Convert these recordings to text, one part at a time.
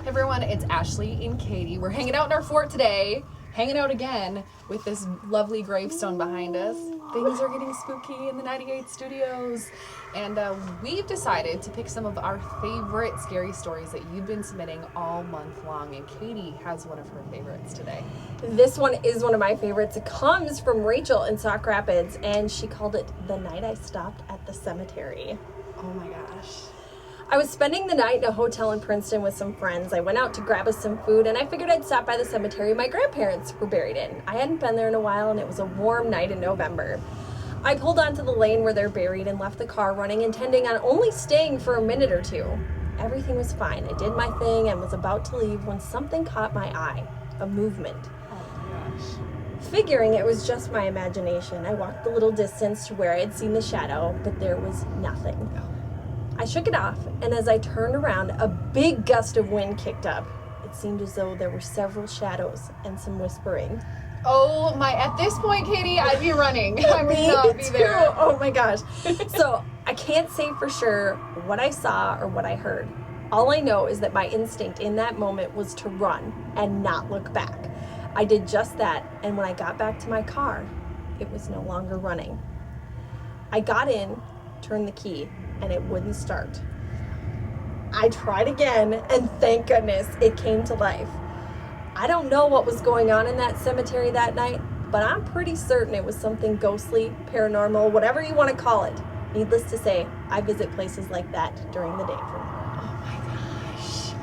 Hey everyone, it's Ashley and Katie. We're hanging out in our fort today, hanging out again with this lovely gravestone behind us. Things are getting spooky in the 98 studios, and we've decided to pick some of our favorite scary stories that you've been submitting all month long, and Katie has one of her favorites today. This one is one of my favorites. It comes from Rachel in Sauk Rapids, and she called it The Night I Stopped at the Cemetery. Oh my gosh. I was spending the night in a hotel in Princeton with some friends. I went out to grab us some food, and I figured I'd stop by the cemetery my grandparents were buried in. I hadn't been there in a while, and it was a warm night in November. I pulled onto the lane where they're buried and left the car running, intending on only staying for a minute or two. Everything was fine. I did my thing and was about to leave when something caught my eye. A movement. Oh my gosh. Figuring it was just my imagination, I walked the little distance to where I had seen the shadow, but there was nothing. I shook it off, and as I turned around, a big gust of wind kicked up. It seemed as though there were several shadows and some whispering. Oh my, at this point, Katie, I'd be running. I would not be too. there. Oh my gosh. So I can't say for sure what I saw or what I heard. All I know is that my instinct in that moment was to run and not look back. I did just that, and when I got back to my car, it was no longer running. I got in, turned the key, and it wouldn't start. I tried again, and thank goodness it came to life. I don't know what was going on in that cemetery that night, but I'm pretty certain it was something ghostly, paranormal, whatever you want to call it. Needless to say, I visit places like that during the day for now. Oh my gosh.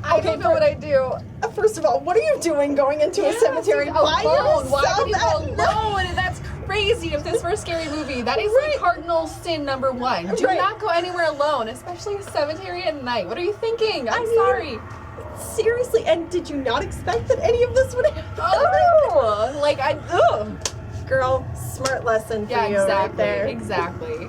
I don't know what I do. First of all, what are you doing going into a cemetery by yourself? Why would you go at night? alone? That's crazy. If this were a scary movie, that is like cardinal sin number one. Do not go anywhere alone, especially a cemetery at night. What are you thinking? I'm sorry. Seriously, and did you not expect that any of this would happen? Oh, like Girl, smart lesson for yeah, you exactly, right there. exactly.